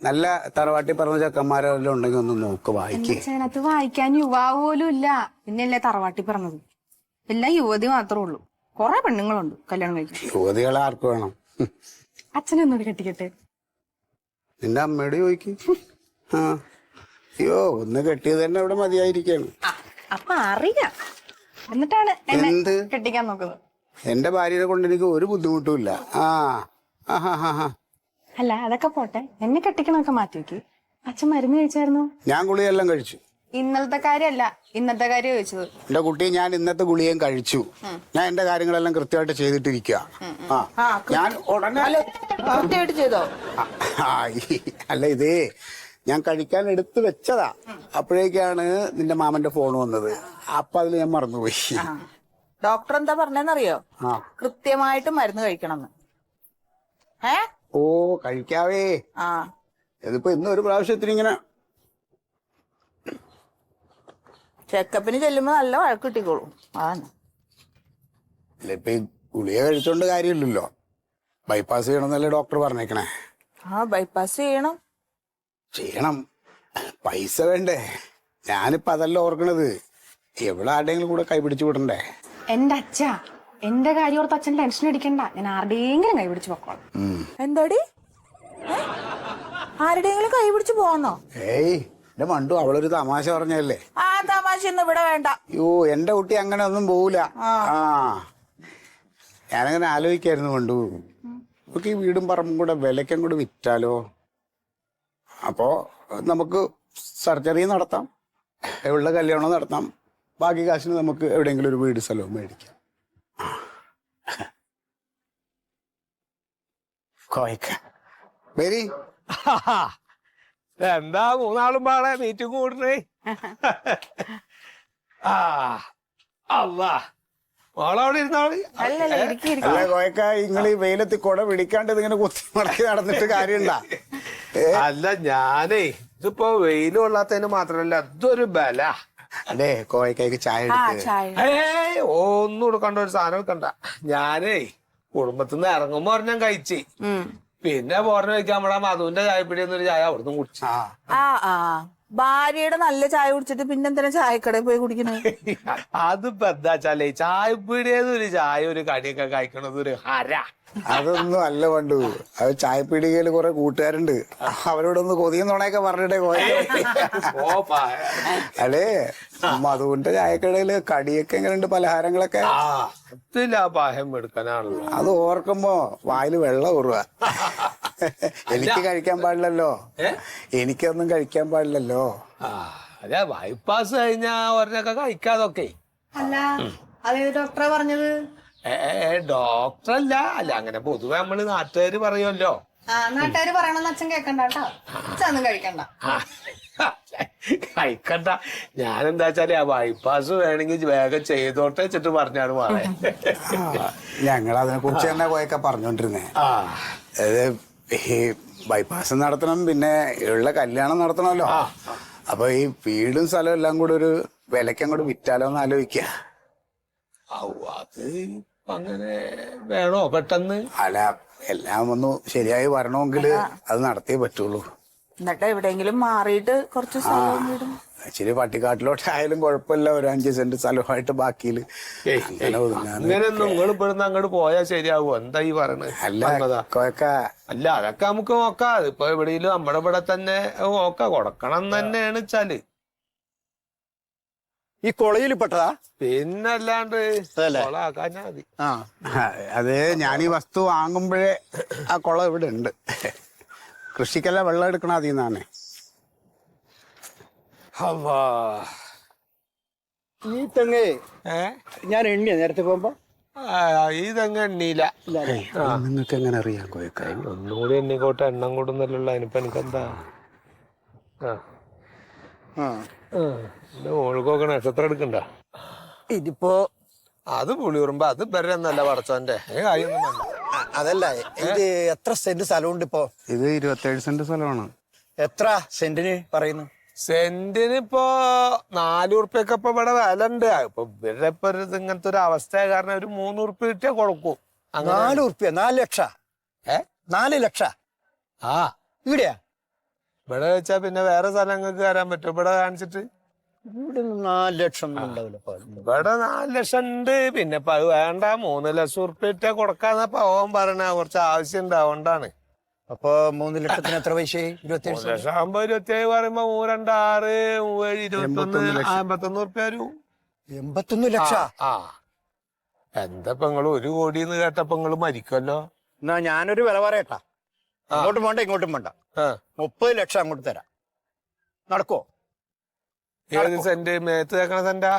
നല്ല തറവാട്ടി പറഞ്ഞ ചെക്കന്മാരെല്ലാം ഉണ്ടെങ്കിൽ ഒന്ന് നോക്ക് വായിക്കേ. അതിനകത്ത് വായിക്കാൻ യുവാവ് പോലും ഇല്ല. പിന്നെയല്ലേ തറവാട്ടി പറഞ്ഞത്. എല്ലാം യുവതി മാത്രമേ ഉള്ളൂ. കൊറേ പെണ്ണുങ്ങളുണ്ട് കല്യാണം കഴിക്കാൻ. യുവതികളെ ആർക്ക് വേണം? അച്ഛനെ ഒന്നുകൂടി കെട്ടിക്കട്ടെ. നിന്റെ അമ്മയോട് ചോദിക്കും. ആ അയ്യോ ഒന്ന് കെട്ടിയത് തന്നെ ഇവിടെ മതിയായിരിക്കാണ്. അപ്പൊ അറിയാം. എന്നിട്ടാണ് എന്നെ എന്ത് കെട്ടിക്കാൻ നോക്കുന്നത്. എന്റെ ഭാര്യനെ കൊണ്ട് എനിക്ക് ഒരു ബുദ്ധിമുട്ടുമില്ല. ആ അല്ല അതൊക്കെ പോട്ടെ, എന്നെ കെട്ടിക്കണൊക്കെ മാറ്റി വെക്ക്. അച്ഛൻ മരുന്ന് കഴിച്ചായിരുന്നു? ഞാൻ ഗുളിയെല്ലാം കഴിച്ചു. ഇന്നലത്തെ കാര്യമല്ല, ഇന്നത്തെ കാര്യം ചോദിച്ചത്. എന്റെ കുട്ടി ഞാൻ ഇന്നത്തെ ഗുളിയും കഴിച്ചു. ഞാൻ എന്റെ കാര്യങ്ങളെല്ലാം കൃത്യമായിട്ട് ചെയ്തിട്ടിരിക്കുക. ഞാൻ ഉടനെ കൃത്യമായിട്ട് ചെയ്തോ? അല്ല ഇതേ ഞാൻ കഴിക്കാൻ എടുത്തു വെച്ചതാ. അപ്പോഴേക്കാണ് നിന്റെ മാമന്റെ ഫോൺ വന്നത്. അപ്പൊ അതിൽ ഞാൻ മറന്നുപോയി. ഡോക്ടർ എന്താ പറഞ്ഞെന്നറിയോ? കൃത്യമായിട്ട് മരുന്ന് കഴിക്കണമെന്ന്. ഓ കഴിക്കാവേ. ആ ഇതിപ്പോ ഇന്ന് ഒരു പ്രാവശ്യത്തിന് ഇങ്ങനെ ചെക്കപ്പിന് ചെല്ലുമ്പോ നല്ല വഴക്ക് കിട്ടിക്കോളും. അതാണ്. അല്ല ഇപ്പൊ ഈ ഗുളിക കഴിച്ചോണ്ട് കാര്യമില്ലല്ലോ. ബൈപ്പാസ് ചെയ്യണമെന്നല്ലേ ഡോക്ടർ പറഞ്ഞേക്കണേ. ബൈപ്പാസ് ചെയ്യണം. പൈസ വേണ്ടേ? ഞാനിപ്പോ അതല്ല ഓർക്കണത്. എവിടെ ആരുടെയെങ്കിലും കൂടെ കൈപിടിച്ചു വിടണ്ടേ? എന്റെ അച്ഛ, എന്റെ കാര്യം ഓർത്ത് അച്ഛൻ ടെൻഷൻ അടിക്കണ്ട. ഞാൻ ആരുടെയെങ്കിലും കൈ പിടിച്ച് പൊക്കോളാം. എന്താടി? ആരുടെയെങ്കിലും കൈ പിടിച്ച് പോന്നോ? ഏയ് എന്റെ മണ്ടു, അവളൊരു തമാശ പറഞ്ഞല്ലേ. ആ തമാശ ഒന്നും ഇവിടെ വേണ്ട. അയ്യോ എന്റെ കുട്ടി അങ്ങനെ ഒന്നും പോവില്ല. ഞാനങ്ങനെ ആലോചിക്കായിരുന്നു മണ്ടു. നമുക്ക് ഈ വീടും പറമ്പും കൂടെ വിലയ്ക്കും കൂടെ വിറ്റാലോ? അപ്പോ നമുക്ക് സർജറി നടത്താം, ഉള്ള കല്യാണം നടത്താം. ബാക്കി കാശിന് നമുക്ക് എവിടെയെങ്കിലും ഒരു വീട് സ്ഥലവും മേടിക്കാം. വരി. എന്താ മൂന്നാളും പാടെ മീറ്റിംഗ് കൂടണേ? അല്ലാ മോളവിടെ ഇരുന്നാളി. അല്ല കോയക്ക, നിങ്ങൾ ഈ വെയിലത്ത് കുട പിടിക്കാണ്ട് ഇതിങ്ങനെ കുത്തി മടക്കി നടന്നിട്ട് കാര്യണ്ടാ? അല്ല ഞാനേ ഇതിപ്പോ വെയിൽ കൊള്ളാത്തതിന് മാത്രല്ല ഇതൊരു ബല. അതെ കോയക്കായ്ക്ക് ചായ ഒന്നും കൊടുക്കണ്ട, ഒരു സാധനം വെക്കണ്ട. ഞാനേ കുടുംബത്തിന്ന് ഇറങ്ങുമ്പോ ഒരെണ്ണം കഴിച്ച്, പിന്നെ പോരണ കഴിക്കാൻ നമ്മളെ മധുവിന്റെ ചായപ്പിടി എന്നൊരു ചായ അവിടുന്ന് കുടിച്ചു. ഭാര്യയുടെ നല്ല ചായ കുടിച്ചിട്ട് പിന്നെന്തിനാ ചായക്കടയിൽ പോയി കുടിക്കണേ? അതിപ്പോ എന്താ വെച്ചാലേ ചായപ്പീടിയെന്ന് ഒരു ചായ ഒരു കടിയൊക്കെ കഴിക്കണത് ഒരു ഹര. അതൊന്നും അല്ല പണ്ടു. അത് ചായപ്പീടികയില് കുറെ കൂട്ടുകാരുണ്ട്. അവരോടൊന്ന് കൊതിയും നുണയൊക്കെ പറഞ്ഞിട്ടേ അല്ലേ. മധുവിന്റെ ചായക്കടയില് കടിയൊക്കെ എങ്ങനെയുണ്ട്, പലഹാരങ്ങളൊക്കെ? പാഹം എടുക്കാനാണല്ലോ. അത് ഓർക്കുമ്പോ വായില് വെള്ളം ഊറുക. എനിക്ക് കഴിക്കാൻ പാടില്ലല്ലോ, എനിക്കൊന്നും കഴിക്കാൻ പാടില്ലല്ലോ. അതെ ബൈപ്പാസ് കഴിഞ്ഞാ ഒരെണ്ണൊക്കെ കഴിക്കാതൊക്കെ. അല്ല അതേ ഡോക്ടറെ പറഞ്ഞത്? ഡോക്ടറല്ല, അല്ല അങ്ങനെ പൊതുവെ നമ്മള് നാട്ടുകാര് പറയുമല്ലോ. നാട്ടുകാര് പറയണമെന്ന് അച്ഛൻ കേക്കണ്ട കേട്ടോ. അച്ഛനൊന്നും കഴിക്കണ്ട. കഴിക്കണ്ട. ഞാനെന്താ വെച്ചാല് ആ ബൈപ്പാസ് വേണമെങ്കിൽ വേഗം ചെയ്തോട്ടെ വെച്ചിട്ട് പറഞ്ഞാണ് മോളെ. ഞങ്ങൾ അതിനെ കുറിച്ച് തന്നെ പോയൊക്കെ പറഞ്ഞോണ്ടിരുന്നേ. അതായത് ഈ ബൈപ്പാസ് നടത്തണം, പിന്നെ ഉള്ള കല്യാണം നടത്തണമല്ലോ. അപ്പൊ ഈ വീടും സ്ഥലവും എല്ലാം കൂടെ ഒരു വിലക്കങ്ങോട്ട് വിറ്റാലോ എന്ന് ആലോചിക്ക. അത് അങ്ങനെ വേണോ പെട്ടെന്ന്? അല്ല എല്ലാം ഒന്ന് ശരിയായി വരണമെങ്കിൽ അത് നടത്തിയേ പറ്റുള്ളൂ. എന്നിട്ട് എവിടെയെങ്കിലും മാറിയിട്ട് കുറച്ച് സ്ഥലവും വീടും ഇച്ചിരി പട്ടിക്കാട്ടിലോട്ടായാലും കുഴപ്പമില്ല. ഒരു 5 സെന്റ് സ്ഥലമായിട്ട് ബാക്കിയില് അങ്ങനെയൊന്നും നിങ്ങൾ ഇവിടുന്ന് അങ്ങോട്ട് പോയാൽ ശരിയാവോ? എന്താ ഈ പറയണത്? അല്ല അതൊക്കെ നമുക്ക് നോക്കാം. ഇപ്പൊ എവിടെയെങ്കിലും നമ്മുടെ ഇവിടെ തന്നെ നോക്കാം. കൊടുക്കണം തന്നെയാണ് വെച്ചാല്. ഈ കൊളയിൽ പെട്ടതാ? പിന്നല്ലാണ്ട് കൊളാക്കാഞ്ഞാ മതി. അത് ഞാൻ ഈ വസ്തു വാങ്ങുമ്പോഴേ ആ കുളം ഇവിടെ ഉണ്ട്. കൃഷിക്കെല്ലാം വെള്ളം എടുക്കണം അതിൽ നിന്നാണ്. ഈ തെങ്ങ് ഞാൻ എണ്ണിയ നേരത്തെ പോകുമ്പോ ഈ തെങ്ങ് എണ്ണീല. നിങ്ങൾക്ക് എങ്ങനെ അറിയാം കോയക്കായി? ഒന്നുകൂടി എണ്ണിക്കോട്ടെ, എണ്ണം കൂടുന്നല്ലോ. അതിനിപ്പോ എനിക്കെന്താ? ഓൾക്കൊക്കെ നക്ഷത്രം എടുക്കണ്ട. ഇതിപ്പോ അത് പുളിയുറുമ്പോ അത് ബെരന്നല്ല പടച്ചോന്റെ കാര്യമൊന്നും വേണ്ട. അതല്ല, ഇത് എത്ര സെന്റ് സ്ഥലമുണ്ട് ഇപ്പോ? ഇത് 27 സെന്റ് സ്ഥലമാണ്. എത്ര സെന്റിന് പറയുന്നു? സെന്റിന് ഇപ്പോ 4 ഉറുപ്പ്യൊക്കെ ഇപ്പൊ ഇവിടെ വില ഉണ്ട്. ഇപ്പൊ ഇവരുടെ ഇപ്പൊ ഇങ്ങനത്തെ ഒരു അവസ്ഥ കാരണം ഒരു 3 ഉറുപ്പ്യ കിട്ടിയാ കൊടുക്കും. 4 ഉറുപ്പ്യ? 4 ലക്ഷം? 4 ലക്ഷം? ആ ഇവിടെയാ? ഇവിടെ വെച്ചാ പിന്നെ വേറെ സ്ഥലങ്ങൾക്ക് വരാൻ പറ്റും ഇവിടെ കാണിച്ചിട്ട്? ഇവിടെ 4 ലക്ഷം ഒന്നും ഉണ്ടാവില്ല. ഇവിടെ 4 ലക്ഷം ഉണ്ട്. പിന്നെ ഇപ്പൊ അത് വേണ്ട, 3 ലക്ഷം ഉറുപ്പിക കൊടുക്കാന്ന പവൻ പറയണ കുറച്ച് ആവശ്യം ഉണ്ടാവണ്ടാണ്. അപ്പൊ 3 ലക്ഷത്തിന് എത്ര പൈസ? 27 ലക്ഷം ആകുമ്പോ 27 പറയുമ്പോ 3, 2, 6, 7, 21, 51 ഉറുപ്പിക വരും. 81 ലക്ഷം. ആ എന്താ ഇപ്പൊ നിങ്ങള് 1 കോടിന്ന് കേട്ടപ്പോ നിങ്ങള് മരിക്കല്ലോ. എന്നാ ഞാനൊരു വില പറയട്ടാ. അങ്ങോട്ടും വേണ്ട ഇങ്ങോട്ടും വേണ്ട. 30 ലക്ഷം അങ്ങോട്ട് തരാം. നടക്കോ? ഏത് സെന്റ്? മേത്ത് കേക്കണ സെന്റാ?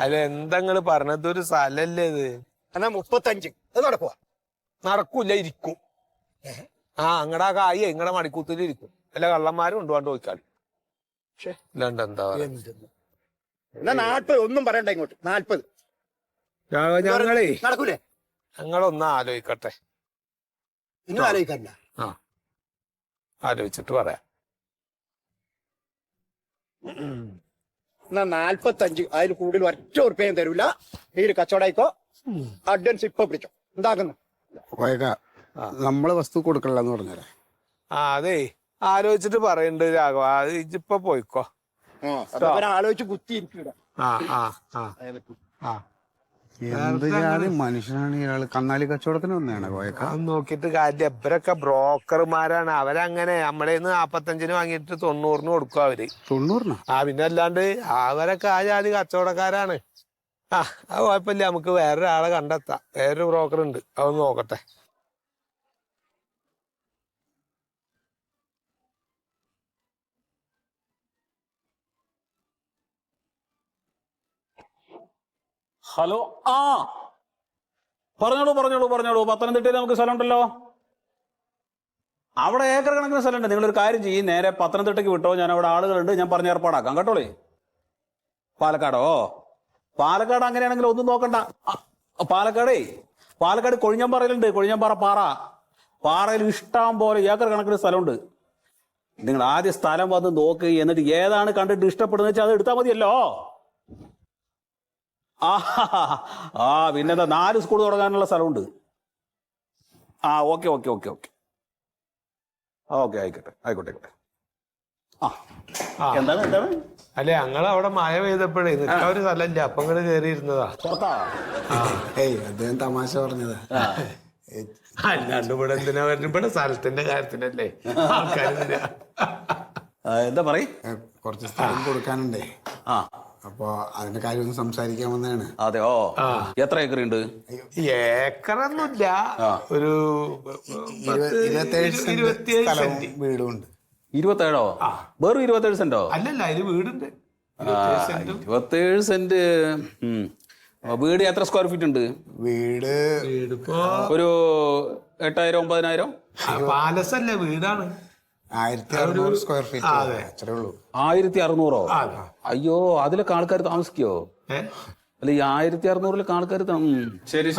അല്ല എന്താ നിങ്ങള് പറഞ്ഞത്? ഒരു സ്ഥലല്ലേ ഇത്? എന്നാ 35. അത് നടക്കുവാ? നടക്കൂല, ഇരിക്കും. അങ്ങടെ ആ കായേ ഇങ്ങടെ മടിക്കൂത്തിൽ ഇരിക്കും. അല്ല കള്ളന്മാരും കൊണ്ടുപോകാണ്ട് ചോദിക്കാളി. ഇല്ലാണ്ട് എന്താ എന്നാ 40. ഒന്നും പറയണ്ട ഇങ്ങോട്ട്. 40 ഞങ്ങളേ നടക്കൂലേ? ഞങ്ങളൊന്ന് ആലോചിക്കട്ടെ. ഇന്നും ആലോചിക്കണ്ട. ആലോചിച്ചിട്ട് പറയാം. എന്നാ 45. അതിൽ കൂടുതൽ 1 ഉറുപ്പികയും തരൂല. ഈ ഒരു കച്ചവടമായിക്കോ. അഡ്വാൻസ് ഇപ്പൊ പിടിച്ചോ. എന്താക്കുന്നു? നമ്മള് വസ്തു കൊടുക്കണില്ലെന്ന് പറഞ്ഞല്ലേ? അതെ ആലോചിച്ചിട്ട് പറയണ്ട് രാഘവ. അത് ഇജിപ്പൊ പോയിക്കോ. ആലോചിച്ച് കുത്തിയിരിക്കുക. എന്ത് ജാതി മനുഷ്യനാണ് ഇയാള്? കന്നാലി കച്ചവടത്തിന് വന്നതാണ് കോയക്ക. നോക്കിട്ട് കാര്യം. ഇവരൊക്കെ ബ്രോക്കർമാരാണ്. അവരങ്ങനെ നമ്മുടെ 45-ന് വാങ്ങിയിട്ട് 90-ന് കൊടുക്കും അവര്. 90-നോ? പിന്നെ അല്ലാണ്ട് അവരൊക്കെ ആ ജാതി കച്ചവടക്കാരാണ്. അത് കുഴപ്പമില്ല. നമുക്ക് വേറൊരാളെ കണ്ടെത്താം. വേറൊരു ബ്രോക്കർ ഉണ്ട്, അതൊന്ന് നോക്കട്ടെ. ഹലോ. പറഞ്ഞോളൂ. പത്തനംതിട്ടയിൽ നമുക്ക് സ്ഥലമുണ്ടല്ലോ. അവിടെ ഏക്കർ കണക്കിന് സ്ഥലമുണ്ട്. നിങ്ങളൊരു കാര്യം ചെയ്യും, നേരെ പത്തനംതിട്ടയ്ക്ക് വിട്ടോ. ഞാൻ അവിടെ ആളുകളുണ്ട്, ഞാൻ പറഞ്ഞ് ഏർപ്പാടാക്കാം കേട്ടോളേ. പാലക്കാട് അങ്ങനെയാണെങ്കിൽ ഒന്നും നോക്കണ്ട. പാലക്കാട് കൊഴിഞ്ഞമ്പാറയിലുണ്ട്. കൊഴിഞ്ഞമ്പാറ പാറയിൽ ഇഷ്ടം പോലെ ഏക്കർ കണക്കിന് സ്ഥലമുണ്ട്. നിങ്ങൾ ആദ്യം സ്ഥലം വന്ന് നോക്ക്, എന്നിട്ട് ഏതാണ് കണ്ടിട്ട് ഇഷ്ടപ്പെടുന്നത് വെച്ചാൽ അത് എടുത്താൽ മതിയല്ലോ. പിന്നെന്താ, 4 സ്കൂൾ തുടങ്ങാനുള്ള സ്ഥലമുണ്ട്. ഓക്കെ. ആയിക്കോട്ടെ. എന്താണ്? അല്ലെ ഞങ്ങൾ അവിടെ മഴ പെയ്തപ്പോഴേ നിൽക്കാൻ ഒരു സ്ഥലമില്ല. അപ്പൊ ഇങ്ങോട്ട് കയറിയിരുന്നതാ. അദ്ദേഹം തമാശ പറഞ്ഞതാ. അല്ലാണ്ട് ഇവിടെ എന്തിനാ വരുന്നത്? ഇവിടെ സ്ഥലത്തിന്റെ കാര്യത്തിനല്ലേ ആൾക്കാരില്ല. എന്താ പറയ്? കുറച്ച് സ്ഥലം കൊടുക്കാനുണ്ടേ. അപ്പൊ അതിന്റെ കാര്യം ഒന്ന് സംസാരിക്കാൻ വന്നതാണ്. അതെയോ? എത്ര ഏക്കർ ഉണ്ട്? ഏക്കറൊന്നുമില്ല, ഒരു 27 സ്ഥലവും വീടും ഉണ്ട്. 27? വെറും 27 സെന്റോ? അല്ലല്ല, അതിന് വീടുണ്ട്. 27 സെന്റ്. വീട് എത്ര സ്ക്വയർ ഫീറ്റ് ഉണ്ട്? വീട് ഒരു 8000 9000. പാലസ് അല്ലേ, വീടാണ്. 1600 സ്ക്വയർ ഫീറ്റ്. അത്രേ ഉള്ളൂ. 1600? അയ്യോ, അതിലൊക്കെ ആൾക്കാർ താമസിക്കോ? അല്ല, ഈ 1600-ലൊക്കെ ആൾക്കാർ ശരി.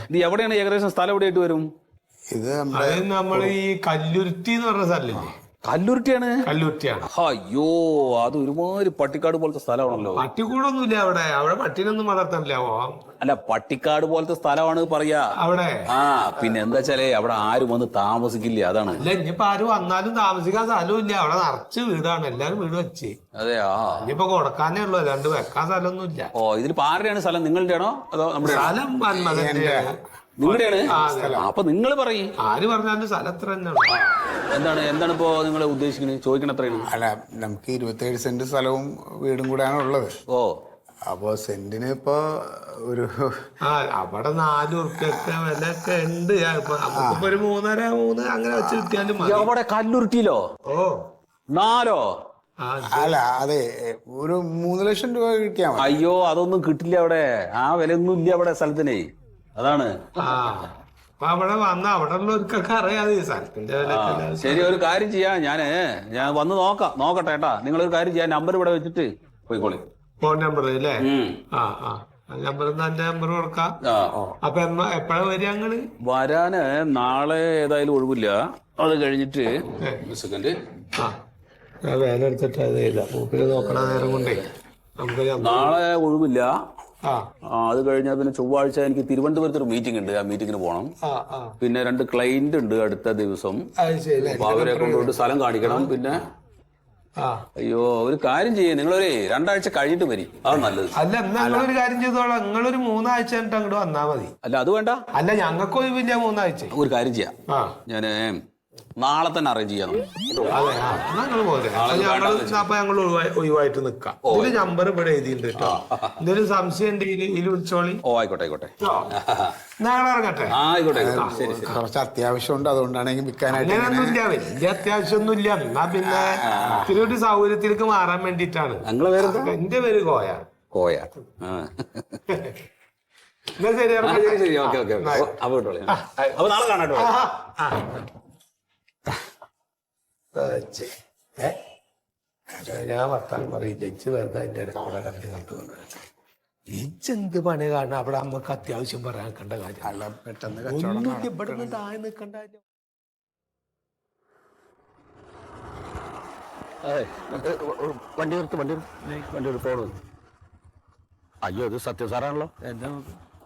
ഇത് എവിടെയാണ് ഏകദേശം സ്ഥലം? എവിടെയായിട്ട് വരും ഇത്? നമ്മൾ ഈ കല്ലുരുത്തി എന്ന് പറഞ്ഞ സ്ഥലമില്ലേ? കല്ലുരുട്ടിയാണ്. അയ്യോ, അത് ഒരുമാതിരി പട്ടിക്കാട് പോലത്തെ സ്ഥലമാണല്ലോ. പട്ടിക്കൂടൊന്നുമില്ല അവിടെ പട്ടിനൊന്നും വളർത്തണില്ല. അല്ല, പട്ടിക്കാട് പോലത്തെ സ്ഥലമാണ് പറയാ അവിടെ. പിന്നെ എന്താ വെച്ചാലേ അവിടെ ആരും വന്ന് താമസിക്കില്ല, അതാണ്. അല്ല, ഇനിയിപ്പോ ആരും വന്നാലും താമസിക്കാൻ സ്ഥലവും ഇല്ല. അവിടെ നിറച്ച് വീടാണ്, എല്ലാരും വീട് വെച്ച്. അതെയാ? ഇനിയിപ്പോ കൊടുക്കാനേ ഉള്ളൂ, അല്ലാണ്ട് വെക്കാൻ സ്ഥലമൊന്നും ഇല്ല. ഇതിലിപ്പോ ആരുടെയാണ് സ്ഥലം? നിങ്ങളുടെ ആണോ അതോ നമ്മുടെ? സ്ഥലം നിങ്ങളുടെയാണ്. അപ്പൊ നിങ്ങൾ പറയും. ആര് പറഞ്ഞാലും സ്ഥലം എത്ര തന്നെയാണ്. എന്താണ് ഇപ്പോ നിങ്ങൾ ഉദ്ദേശിക്കുന്നത്? ചോദിക്കണ എത്രയാണ്? അല്ല, നമുക്ക് 27 സെന്റ് സ്ഥലവും വീടും കൂടെയാണ് ഉള്ളത്. അപ്പൊ സെന്റിന് ഇപ്പൊ ഒരു അവിടെ 4 ഉറുപ്പിയൊക്കെ വിലയൊക്കെ ഉണ്ട്. നമുക്കിപ്പോ ഒരു 3.5 അങ്ങനെ വെച്ച് കിട്ടിയാലും മതി. അവിടെ കല്ലുരുട്ടിയിലോ? 4? അല്ല, അതെ, ഒരു 3 ലക്ഷം രൂപ കിട്ടിയാ മതി. അയ്യോ, അതൊന്നും കിട്ടില്ല അവിടെ. ആ വിലയൊന്നും ഇല്ല അവിടെ സ്ഥലത്തിനെ, അതാണ്. അപ്പൊ അവിടെ വന്ന അവിടെ ഉള്ളവർക്കൊക്കെ അറിയാതെ സ്ഥലത്തിന്റെ വില. ശരി, ഒരു കാര്യം ചെയ്യാം. ഞാൻ വന്ന് നോക്കട്ടെ ഏട്ടാ. നിങ്ങളൊരു കാര്യം ചെയ്യാം, നമ്പർ ഇവിടെ വെച്ചിട്ട് പോയിക്കോളി. ഫോൺ നമ്പർ അല്ലേ? നമ്പർ നമ്പർ കൊടുക്കാം. അപ്പൊ എപ്പോഴാ വരിക? ഞങ്ങള് വരാന് നാളെ ഏതായാലും ഒഴിവില്ല. അത് കഴിഞ്ഞിട്ട് സെക്കൻഡ് വേല എടുത്തിട്ട് അത് ചെയ്താ മൂപ്പില് നോക്കണ നേരം കൊണ്ടേ നമുക്ക് നാളെ ഒഴിവില്ല. അത് കഴിഞ്ഞാൽ പിന്നെ ചൊവ്വാഴ്ച എനിക്ക് തിരുവനന്തപുരത്ത് ഒരു മീറ്റിംഗ് ഉണ്ട്. ആ മീറ്റിങ്ങിന് പോകണം. പിന്നെ 2 ക്ലൈന്റ് ഉണ്ട് അടുത്ത ദിവസം. അപ്പൊ അവരെ കൊണ്ടുപോയിട്ട് സ്ഥലം കാണിക്കണം. പിന്നെ അയ്യോ ഒരു കാര്യം ചെയ്യേ, നിങ്ങളൊരു 2 ആഴ്ച കഴിഞ്ഞിട്ട് വരി, അത് നല്ലത്. അല്ല നിങ്ങളൊരു കാര്യം ചെയ്തോളാം, നിങ്ങളൊരു 3 ആഴ്ച കഴിഞ്ഞിട്ട് അങ്ങോട്ട് വന്നാ മതി. അല്ല അത് വേണ്ട, അല്ല ഞങ്ങൾക്ക് ഒഴിവില്ല 3 ആഴ്ച. ഒരു കാര്യം ചെയ്യാം, ഞാന് നാളെ തന്നെ അറേഞ്ച് ചെയ്യാം. അതെ ഞങ്ങൾ പോലെ അപ്പൊ ഞങ്ങൾ ഒഴിവായിട്ട് നിക്കാം. ഇതില് നമ്പർ ഇവിടെ എഴുതിയിട്ടുണ്ട് കേട്ടോ. എന്തെങ്കിലും സംശയം ഉണ്ടെങ്കിൽ ഇതിൽ വിളിച്ചോളി. ഓ ആയിക്കോട്ടെ ആയിക്കോട്ടെ, ഞങ്ങൾ ഇറങ്ങട്ടെ. ആയിക്കോട്ടെ ശരി ശരി. കുറച്ച് അത്യാവശ്യമുണ്ട്, അതുകൊണ്ടാണെങ്കിൽ വിൽക്കാനായിട്ട്. അങ്ങനെയൊന്നുമില്ല, വലിയ അത്യാവശ്യമൊന്നുമില്ല. എന്നാ പിന്നെ ഇത്തിരി ഒരു സൗകര്യത്തിലേക്ക് മാറാൻ വേണ്ടിട്ടാണ്. നിങ്ങളെ പേരെന്താ? എന്റെ പേര് കോയ. കോയ. എന്നാ ശരി ശരി, ഓക്കെ ഓക്കെ. അപ്പൊ നാളെ കാണാട്ടോ. ഞാൻ വർത്താനം പറയും, ജഡ്ജി വെറുതെ എന്റെ എന്ത് പണി കാണണം അവിടെ അമ്മക്ക് അത്യാവശ്യം പറയാൻ കണ്ട കാര്യം. പെട്ടെന്ന് ഇവിടെ നിന്ന് താഴെ നിൽക്കണ്ട. വണ്ടി നിർത്ത്. അയ്യോ ഇത് സത്യം സാറാണല്ലോ.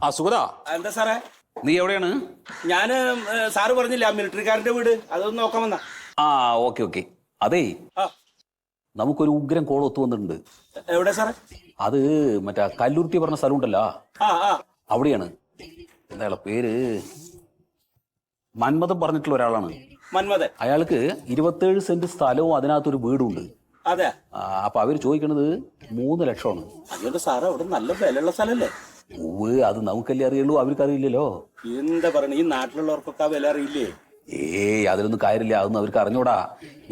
ആ സുഗത, എന്താ സാറേ? നീ എവിടെയാണ്? ഞാന് സാറ് പറഞ്ഞില്ല മിലിറ്ററിക്കാരന്റെ വീട്, അതൊന്ന് നോക്കാൻ വന്ന. ആ ഓക്കെ ഓക്കെ. അതേ നമുക്കൊരു ഉഗ്രം കോൾ ഒത്തു വന്നിട്ടുണ്ട്. എവിടെ സാറേ? അത് മറ്റേ കല്ലൂർത്തി പറഞ്ഞ സ്ഥലം ഉണ്ടല്ലോ, അവിടെയാണ്. എന്താ പേര്? മന്മഥൻ പറഞ്ഞിട്ടുള്ള ഒരാളാണ്. മന്മഥൻ? അയാൾക്ക് 27 സെന്റ് സ്ഥലവും അതിനകത്തൊരു വീടുണ്ട്. അതെ. അപ്പൊ അവര് ചോദിക്കണത് 3 ലക്ഷമാണ്. അയ്യോ സാറേ, അവിടെ നല്ല വിലയുള്ള സ്ഥലല്ലേ? അത് നമുക്കല്ലേ അറിയുള്ളൂ, അവർക്ക് അറിയില്ലല്ലോ. എന്താ പറയണ, ഈ നാട്ടിലുള്ളവർക്കൊക്കെ ആ വില അറിയില്ലേ? ഏയ് അതിലൊന്നും കാര്യമില്ല, അതൊന്നും അവർക്ക് അറിഞ്ഞൂടാ.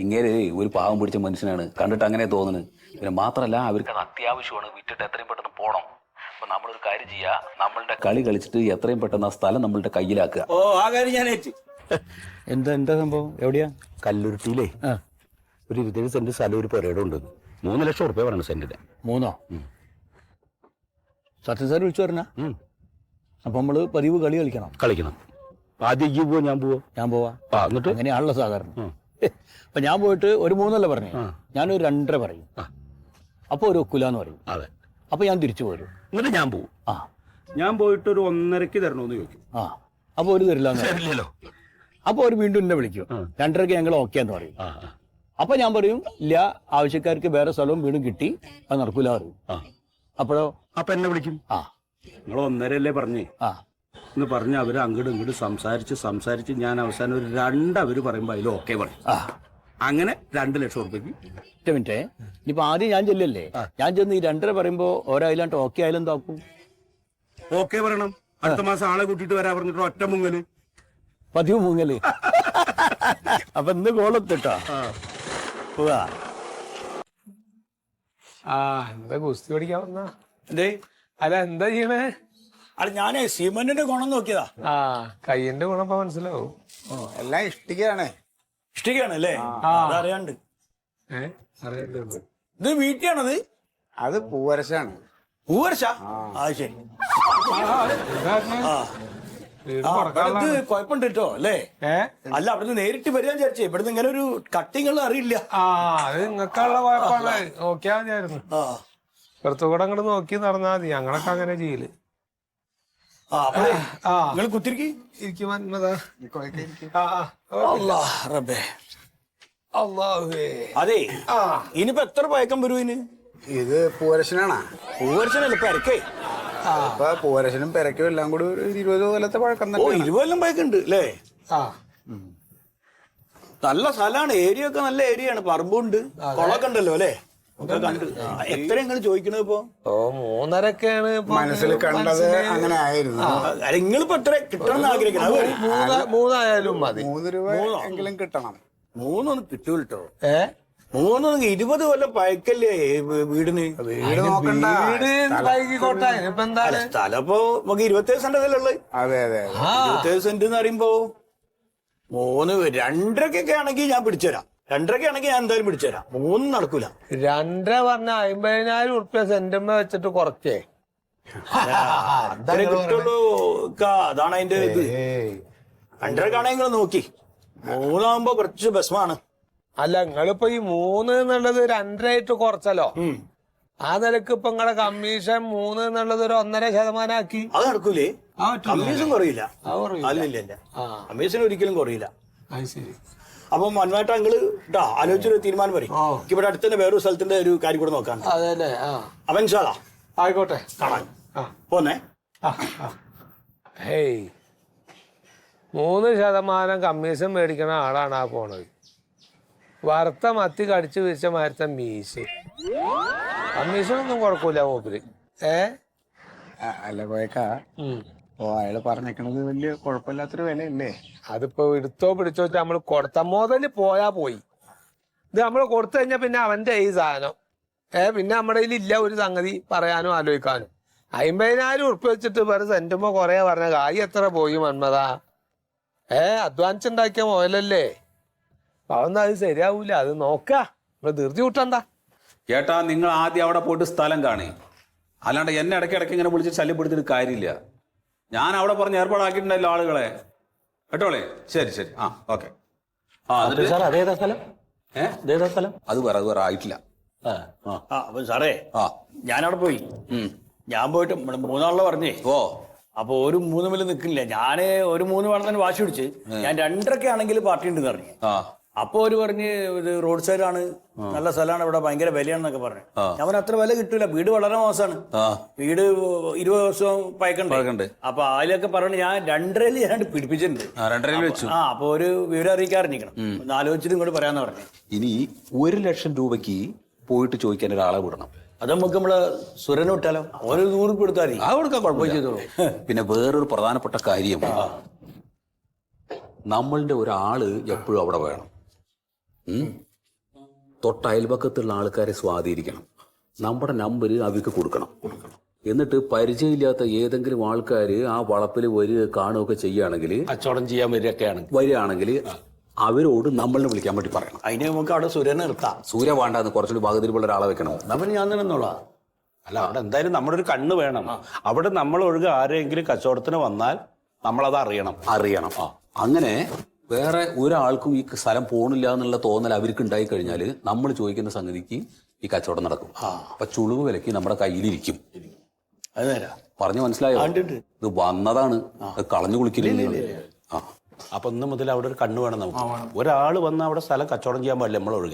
ഇങ്ങനെ ഒരു പാവം പിടിച്ച മനുഷ്യനാണ്, കണ്ടിട്ട് അങ്ങനെ തോന്നുന്നു. പിന്നെ മാത്രല്ല അവർക്ക് അത് അത്യാവശ്യമാണ്, വിറ്റിട്ട് എത്രയും പെട്ടെന്ന് പോണം. അപ്പൊ നമ്മളൊരു കാര്യം ചെയ്യാ, നമ്മളുടെ കളി കളിച്ചിട്ട് എത്രയും പെട്ടെന്ന് ആ സ്ഥലം നമ്മളുടെ കയ്യിലാക്കുക. ഓ ആ കാര്യം ഞാൻ ഏറ്റ്. എന്താ സംഭവം? എവിടെയാ? കല്ലൂരിട്ടിയിലേ ഒരു 27 സെന്റ് സ്ഥലം ഒരു പെരേടെ ഉണ്ട്. 3 ലക്ഷം ഉറുപ്പ്യ പറയണ സെന്റിന്. 3 സത്യം സാർ വിളിച്ചു പറഞ്ഞ. അപ്പൊ നമ്മള് പതിവ് കളി കളിക്കണം. ആദ്യം ഈ പോവോ ഞാൻ പോവോ? ഞാൻ പോവാ. എന്നിട്ട് അങ്ങനെയാണല്ലോ സാധാരണ. അപ്പൊ ഞാൻ പോയിട്ട് ഒരു 3 പറഞ്ഞു, ഞാനൊരു 2.5 പറയും. അപ്പൊ ഒരു ഒക്കുലാന്ന് പറയും. അതെ. അപ്പൊ ഞാൻ തിരിച്ചു പോരും. എന്നിട്ട് ഞാൻ പോവും. ഞാൻ പോയിട്ട് ഒരു 1.5 തരണോന്ന് ചോദിക്കും. അപ്പൊ ഒരു തരില്ലല്ലോ. അപ്പൊ ഒരു വീണ്ടും എന്നെ വിളിക്കും. 2.5 ഞങ്ങൾ ഓക്കെ എന്ന് പറയും. അപ്പൊ ഞാൻ പറയും ഇല്ല, ആവശ്യക്കാർക്ക് വേറെ സ്ഥലവും വീടും കിട്ടി, അത് നടക്കൂല പറയും. അപ്പോഴോ? അപ്പൊ എന്നെ വിളിക്കും. നിങ്ങൾ 1.5 പറഞ്ഞേ എന്ന് പറഞ്ഞ അവര് അങ്ങോട്ടും ഇങ്ങോട്ടും സംസാരിച്ച് ഞാൻ അവസാനം ഒരു 2 അവര് പറയുമ്പോ അതിൽ ഓക്കെ പറയും. അങ്ങനെ 2 ലക്ഷം ഉറുപ്പിക്ക്. ഒറ്റ മിനിറ്റേ, ഇനിയിപ്പോ ആദ്യം ഞാൻ ചെല്ലല്ലേ? ഞാൻ ചെന്ന് ഈ 2.5 പറയുമ്പോ ഓരായില്ലാണ്ട് ഓക്കെ ആയാലും എന്താക്കും? ഓക്കെ പറയണം. അടുത്ത മാസം ആളെ കൂട്ടിട്ട് വരാ പറഞ്ഞിട്ട് ഒറ്റ മുങ്ങല്, പതിവ് മുങ്ങല്. അപ്പൊ ഇന്ന് കോളത്തിട്ടോ. എന്താ ഗുസ്തി പഠിക്കാൻ വന്നാ? എന്തേ? അല്ല എന്താ ചെയ്യണേ? അത് ഞാനേ സിമന്റിന്റെ ഗുണം നോക്കിയതാ. കയ്യിന്റെ ഗുണം ഇപ്പൊ മനസ്സിലാവും. എല്ലാം ഇഷ്ടികയാണേ. ഇഷ്ടികയാണല്ലേ? അതറിയാണ്ട്. അറിയാണ്ട്. ഇത് വീട്ടിയാണത്? അത് പൂവരശാണ്. പൂവർഷ? അത് ശരി. കുഴപ്പമുണ്ട് കേട്ടോ അല്ലേ? അല്ല അവിടുന്ന് നേരിട്ട് വരിക വിചാരിച്ചേ, ഇവിടുന്ന് ഇങ്ങനെ ഒരു കട്ടിങ്ങൾ അറിയില്ല. അത് നിങ്ങൾക്കുള്ള കുഴപ്പമാണ്. നോക്കിയാ മതിയായിരുന്നു. പുറത്തുകൂടെ അങ്ങോട്ട് നോക്കി നടന്നാ മതി. ഞങ്ങളൊക്കെ അങ്ങനെ ചെയ്യല്. നിങ്ങൾ കുത്തിരിക്കി ഇരിക്കും. അതെ, ഇനിയിപ്പോ എത്ര പയക്കം വരും ഇതിന്? ഇത് പൂവരശനാണാ? പൂവർഷനല്ലേ പെരക്കേ? ഇപ്പൊ പൂവരശനും പെരക്കും എല്ലാം കൂടി ഒരു 20 കൊല്ലത്തെ പഴക്കം തന്നെ. 20 കൊല്ലം പയക്കുണ്ട് അല്ലേ? നല്ല സ്ഥലമാണ്, ഏരിയ ഒക്കെ നല്ല ഏരിയ ആണ്. പറമ്പുണ്ട്, കുളമൊക്കെ ഉണ്ടല്ലോ അല്ലേ? ഒക്കെ കണ്ട്. എത്ര എങ്ങനെ ചോദിക്കണത് ഇപ്പൊ? 3.5 മനസ്സിൽ കണ്ടത് അങ്ങനെ ആയിരുന്നു. നിങ്ങളിപ്പോ എത്ര കിട്ടണം ആഗ്രഹിക്കണം? 3 മതി. 3 രൂപ എങ്കിലും കിട്ടണം. 3 കിട്ടൂല കേട്ടോ. 3 20 കൊല്ലം പഴക്കല്ലേ വീടിന്? വീട് നോക്കണ്ട, സ്ഥലം ഇപ്പൊ നമുക്ക് 27 സെന്റ് ഉള്ളത്. അതെ അതെ. 27 സെന്റ് എന്ന് പറയുമ്പോ 2.5 ആണെങ്കിൽ ഞാൻ പിടിച്ചുതരാം. 2.5 ആണെങ്കിൽ ഞാൻ എന്തായാലും പിടിച്ചുതരാം. 3 നടക്കൂല. 2 പറഞ്ഞ 50,000 ഉറുപ്പ്യ സെന്റമ്മ വെച്ചിട്ട് കുറച്ചേ കിട്ടുള്ളൂ. അതാണ് അതിന്റെ ഇത്. 2.5 ആണെങ്കിൽ നോക്കി. 3 ആകുമ്പോ കുറച്ച് ബസ്മാണ്. അല്ല നിങ്ങളിപ്പോ ഈ 3 എന്നുള്ളത് 2 ആയിട്ട് കുറച്ചല്ലോ. ആ നിലക്ക് ഇപ്പൊ നിങ്ങളെ കമ്മീഷൻ 3 എന്നുള്ളത് ഒരു 1.5% ആക്കി. അത് നടക്കൂലേ? കമ്മീഷൻ കുറയില്ല. കുറയില്ല. അല്ലില്ല, കമ്മീഷൻ ഒരിക്കലും കുറയില്ല. അത് ശരി. അപ്പൊ മന്മായിട്ട് അങ്ങള് ഇട്ടാ ആലോചിച്ചൊരു തീരുമാനം പറയും. ഇവിടെ അടുത്ത് തന്നെ വേറൊരു സ്ഥലത്തിന്റെ ഒരു കാര്യം കൂടെ നോക്കാൻ. അതെല്ലേ? അവൻ ഇൻഷാല്ലാ ആയിക്കോട്ടെ, കാണാൻ പോന്നേ. ഹേയ് 3% കമ്മീഷൻ മേടിക്കുന്ന ആളാണ് ആ പോണത്. വറുത്ത മത്തി കടിച്ചു വിരിച്ച മാരത്തെ മീശ. കമ്മീഷനൊന്നും കുഴപ്പമില്ല മൂപ്പര്. അല്ല കോയക്ക, ഓ അയാള് പറഞ്ഞേക്കണത് വലിയ കുഴപ്പമില്ലാത്തൊരു വിലയല്ലേ? അതിപ്പോ എടുത്തോ പിടിച്ചോ വെച്ചാൽ നമ്മള് കൊടുത്ത മുതല് പോയാ പോയി. ഇത് നമ്മൾ കൊടുത്തു കഴിഞ്ഞാൽ പിന്നെ അവന്റെ ഈ സാധനം പിന്നെ നമ്മുടെ കയ്യിൽ ഇല്ല ഒരു സംഗതി പറയാനും ആലോചിക്കാനും. 50,000 ഉറുപ്പ്യ വെച്ചിട്ട് വേറെ സെന്റുമ്പോ കൊറേ പറഞ്ഞ കായ് എത്ര പോയി മന്മത? അധ്വാനിച്ചുണ്ടാക്കിയ മുതലല്ലേ? അതൊന്നും അത് ശരിയാവൂല. അത് നോക്കാ, ധൃതി കൂട്ടണ്ട. ചേട്ടാ, നിങ്ങൾ ആദ്യം അവിടെ പോയിട്ട് സ്ഥലം കാണി. അല്ലാണ്ട് എന്നെ ഇടയ്ക്കിടയ്ക്ക് ഇങ്ങനെ വിളിച്ച് ശല്യപ്പെടുത്തിയിട്ട് കാര്യമില്ല. ഞാൻ അവിടെ പറഞ്ഞ് ഏർപ്പാടാക്കിയിട്ടുണ്ടല്ലോ ആളുകളെ. കേട്ടോളേ? ശരി ശരി, ഓക്കെ. സാർ അതേതാ സ്ഥലം? അതേതാ സ്ഥലം? അത് വേറെ ആയിട്ടില്ല. അപ്പൊ സാറേ, ഞാനവിടെ പോയി. ഞാൻ പോയിട്ട് 3 പറഞ്ഞേ. അപ്പൊ ഒരു 3 മില്ല് നിൽക്കില്ല. ഞാന് ഒരു 3 വേണമെന്ന് വാശി പിടിച്ച് ഞാൻ 2.5 ആണെങ്കിൽ പാർട്ടി ഉണ്ടെന്ന് പറഞ്ഞു. അപ്പൊ അവര് പറഞ്ഞ് ഇത് റോഡ് സൈഡാണ്, നല്ല സ്ഥലമാണ്, ഇവിടെ ഭയങ്കര വിലയാണെന്നൊക്കെ പറഞ്ഞു. ഞാൻ അത്ര വില കിട്ടൂല, വീട് വളരെ മോശമാണ്, വീട് 20 വർഷം പഴക്കണ്ട്. അപ്പൊ അതിലൊക്കെ പറഞ്ഞു ഞാൻ 2.5 ഞാൻ പിടിപ്പിച്ചിട്ടുണ്ട്. 2.5 വെച്ചു. അപ്പൊ ഒരു വിവരം അറിയിക്കാറിരിക്കണം, ഒന്ന് ആലോചിച്ചിട്ട് ഇങ്ങോട്ട് പറയാന്ന് പറഞ്ഞു. ഇനി 1 ലക്ഷം രൂപയ്ക്ക് പോയിട്ട് ചോദിക്കാൻ ഒരാളെ വിടണം. അത് നമുക്ക് നമ്മള് സുരനെ വിട്ടാലോ? ഒരു 100 ഉറുപ്പിക എടുത്താൽ മതി. ആ, കൊടുക്കാൻ കുഴപ്പമില്ല. പിന്നെ വേറൊരു പ്രധാനപ്പെട്ട കാര്യം, നമ്മളുടെ ഒരാള് എപ്പോഴും അവിടെ വേണം. തൊട്ടയൽപക്കത്തുള്ള ആൾക്കാരെ സ്വാധീനിക്കണം. നമ്മുടെ നമ്പർ അവർക്ക് കൊടുക്കണം. എന്നിട്ട് പരിചയമില്ലാത്ത ഏതെങ്കിലും ആൾക്കാർ ആ വളപ്പിൽ വരിക കാണുകയൊക്കെ ചെയ്യുകയാണെങ്കിൽ, കച്ചവടം ചെയ്യാൻ വരികയാണെങ്കിൽ അവരോട് നമ്മളെ വിളിക്കാൻ വേണ്ടി പറയണം. അതിന് നമുക്ക് അവിടെ സുരനെ നിർത്താം. സൂര്യ വേണ്ടാന്ന് കുറച്ചുകൂടി ഭാഗത്തിലുള്ള ഒരാളെ വെക്കണം. നമ്മൾ ഞാൻ തന്നെ നിന്നോളാം. അല്ല, അവിടെ എന്തായാലും നമ്മുടെ ഒരു കണ്ണ് വേണം. അവിടെ നമ്മൾ ഒഴുക ആരെങ്കിലും കച്ചവടത്തിന് വന്നാൽ നമ്മളത് അറിയണം. അങ്ങനെ വേറെ ഒരാൾക്കും ഈ സ്ഥലം പോണില്ല എന്നുള്ള തോന്നൽ അവർക്ക് ഉണ്ടായി കഴിഞ്ഞാൽ നമ്മൾ ചോദിക്കുന്ന സംഗതിക്ക് ഈ കച്ചവടം നടക്കും. അപ്പൊ ചുളിവ് വിലക്ക് നമ്മുടെ കയ്യിലിരിക്കും. അത് നേരാ. പറഞ്ഞു മനസ്സിലായോ? ഇത് വന്നതാണ്, കളഞ്ഞു കുളിക്കില്ല. അപ്പൊ ഇന്ന് മുതൽ അവിടെ ഒരു കണ്ണ് വേണം നമുക്ക്. ഒരാൾ വന്ന് അവിടെ സ്ഥലം കച്ചവടം ചെയ്യാൻ പാടില്ല നമ്മൾ ഒഴുക.